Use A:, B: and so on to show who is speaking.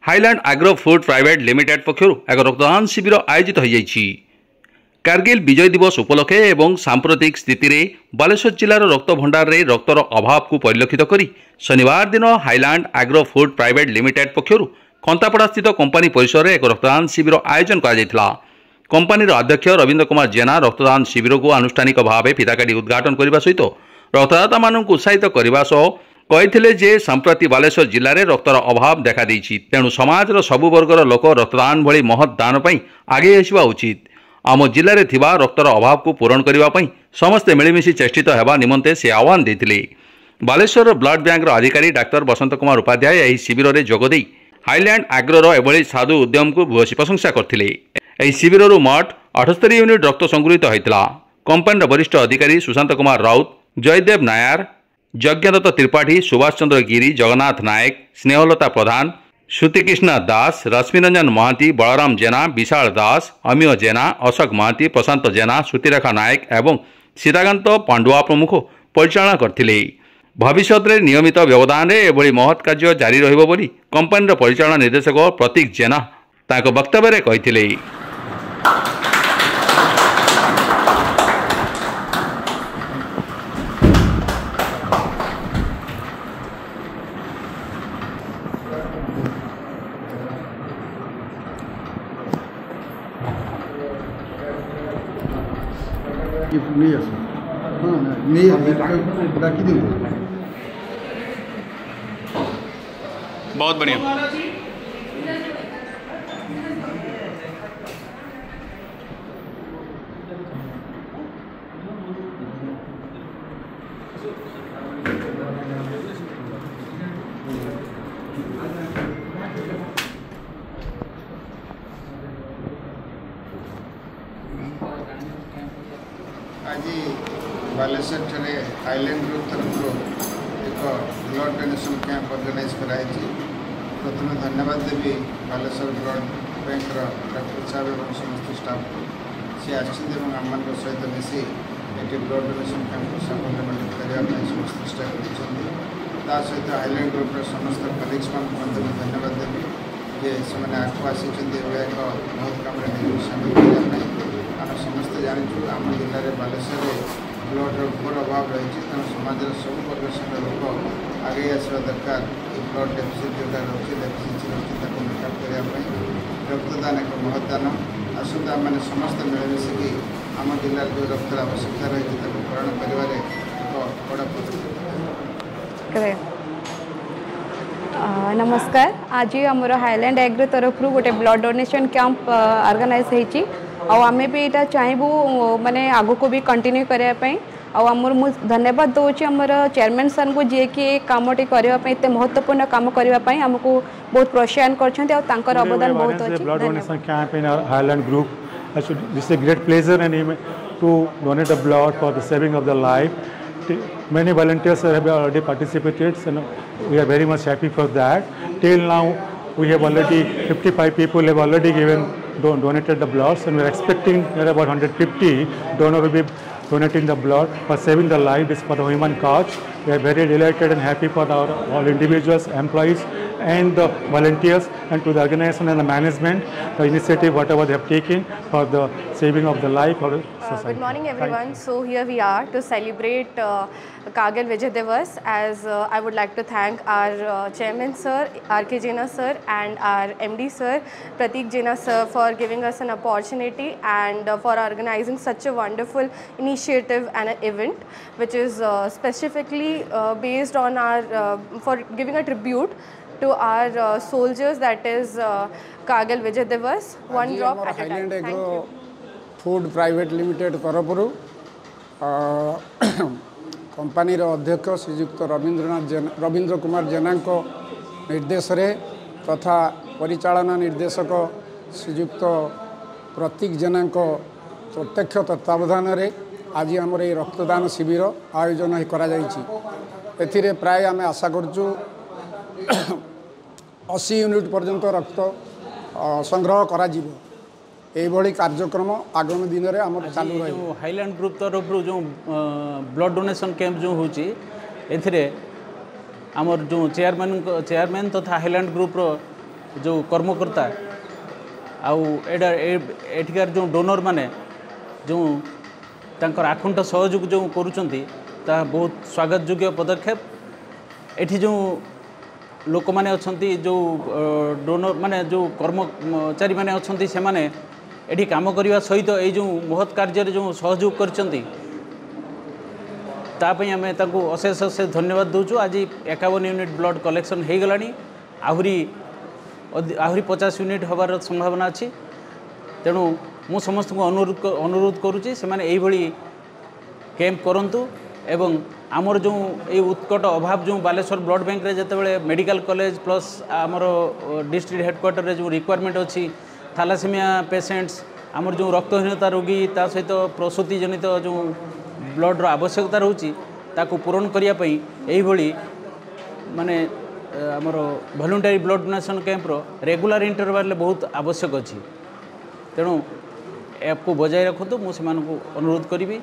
A: Highland Agro Food private limited पक्षर एक रक्तदान शिविर आयोजित हो जाइछि। कारगिल विजय दिवस उपलक्षे एवं सांप्रतिक स्थिति में बालेश्वर जिलार रक्त भंडार में रक्तर अभाव को परिलक्षित करी शनिवार दिन Highland Agro Food private limited पक्षर खंतापड़ा स्थित कंपनी परिसर में एक रक्तदान शिविर आयोजन करा। कंपनी अध्यक्ष रविंद्र कुमार जेना रक्तदान शिविर को आनुष्ठानिक भाव फिताकाटी उद्घाटन करने सहित रक्तदाता मानक उत्साहित करने कहते जे संप्रति बालेश्वर जिले में रक्तर अभाव देखा देइछि, तेणु समाजर सबु वर्गर लोक रक्तदान भली महत् दान पई आगे आसिबा उचित। आम जिले में थिबा रक्तर अभाव को पूरण करने समस्ते मिलमिशि चेष्टित हेबा निमंते से आह्वान देथिले। बालेश्वर ब्लड बैंक अधिकारी डाक्टर बसंत कुमार उपाध्याय यह शिविर में जोगदे हाईलैंड एग्रोर एभली साधु उद्यम को भूयसी प्रशंसा करथिले। यह शिविर मोट 78 यूनिट रक्त संगृहित होता। कंपनी वरिष्ठ अधिकारी सुशांत कुमार राउत, जयदेव नायर, यज्ञदत्त त्रिपाठी, सुभाष चंद्र गिरी, जगन्नाथ नायक, स्नेहलता प्रधान, श्रुतिकृष्ण दास, रश्मिरंजन महांती, बलराम जेना, विशाल दास, अमीय जेना, अशोक महांती, प्रशांत जेना, श्रुतिरेखा नायक एवं सीताकांत पांडुआ प्रमुख परिचालना करथिले। भविष्य में नियमित व्यवधान एभली महत् कार्य जारी रहिबो बोली कंपनी परिचालना निर्देशक प्रतीक जेना तांको वक्तव्य में कहिथिले।
B: नहीं आस हाँ नहीं डाकी देंगे।
C: बहुत बढ़िया।
B: आज बालेश्वर ठारे हाईलैंड ग्रुप तरफ एक ब्लड डोनेशन कैंप ऑर्गेनाइज कराई। प्रथम धन्यवाद देवी बालेश्वर ब्लड बैंक डॉक्टर साहब और समस्त स्टाफ को सी आम सहित मिसी ये ब्लड डोनेशन कैंप सफल करने समस्त स्टाफ कर सहित हाईलैंड ग्रुप समस्त कलिग्स मान धन्यवाद देवी जे से आगे आसी एक बहुत कम सामिल करने। आम समस्ते जानूँ आम जिले में बालेश्वर ब्लड घोर अभाव रही, तेणु समाज सब वर्ग लोक आगे आसवा दरकार। ब्लड डेफिसिट जोटा रही डेफिसिट रही मेकअप करने रक्तदान एक महत्दान। आसता मैंने समस्त मिलमिशिकी आम जिले जो रक्तर आवश्यकता रही पूरण कर बड़ा पदक्षेप।
D: नमस्कार। आज आमर हाईलैंड एग्रो तरफ गोटे ब्लड डोनेशन कैंप ऑर्गेनाइज होती आमे भी यहाँ चाहबू माने आगो को भी कंटिन्यू करने आमर मु धन्यवाद दूसरी आमर चेयरमैन सर को जी कि कमटी करने एत महत्वपूर्ण काम करने आमको बहुत प्रोत्साहन कर अवदान बहुत अच्छे।
E: Blood donation camp in Highland group, this is a great pleasure and to donate the blood for the saving of the life. Many volunteers have already participated, so we are very much happy for that. Till now, we have already 55 people have already donated the blood, and we are expecting that about 150 donors will be donating the blood for saving the life. This for the human cause. We are very delighted and happy for all individuals, employees, and the volunteers, and to the organization and the management, the initiative whatever they have taken for the saving of the life of the society.
D: Good morning everyone. So here we are to celebrate Kargil Vijay Divas. As I would like to thank our chairman sir R.K. Jena sir and our MD sir Pratik Jena sir for giving us an opportunity and for organizing such a wonderful initiative and an event which is specifically based on our for giving a tribute to our soldiers, that is Kargil Vijay Divas, one drop at a time. Thank you.
F: Food private limited तरफ company अध्यक्ष श्रीजुक्त रविंद्र कुमार जेना निर्देश तथा परिचालना निर्देशक श्रीजुक्त प्रतीक जेना प्रत्यक्ष तत्वावधान आज आमर ये रक्तदान शिविर आयोजन कर प्राय आम आशा करूँ 80 यूनिट पर्यंत रक्त संग्रह करा यही कार्यक्रम आगामी दिन में आम चालू रही।
G: हाईलैंड ग्रुप तरफ जो ब्लड डोनेशन कैंप जो होची आमर जो चेयरमैन तथा हाईलैंड ग्रुप जो कर्मकर्ता एठिकार जो डोनर माने जो तांकर आखुंट सहयोग जो करुचंती ता बहुत स्वागत योग्य पदक्षेप। एठी जो लोक माने अछंती जो डोनर माने जो कर्मचारी माने अछंती से माने एठी काम करने सहित ये जो महत् कार्य जो सहयोग करचंती तापई आम अशेष अशेष धन्यवाद दूचु। आज 51 यूनिट ब्लड कलेक्शन हो गलानी आहरी 50 यूनिट हबार संभावना अच्छी। तेणु मु समस्त को अनुरोध करुच्ची से माने यही कैंप करंतु एवं आमर जो ये उत्कट अभाव जो बालेश्वर ब्लड बैंक रे जेतेबेले मेडिकल कॉलेज प्लस आमर डिस्ट्रिक्ट हेडक्वार्टर रे जो रिक्वायरमेंट अच्छी थैलासेमिया पेशेंट्स आमर जो रक्तहीनता रोगी ता सहित प्रसूति जनित जो ब्लड रो आवश्यकता रोची ताकू पूरण करिया पई एही भली माने आमर वॉलंटरी ब्लड डोनेशन कैंप रो रेगुलर इंटरवल बहुत आवश्यक अच्छी। तेणु आपको बजाय रखतु मुझे अनुरोध करी।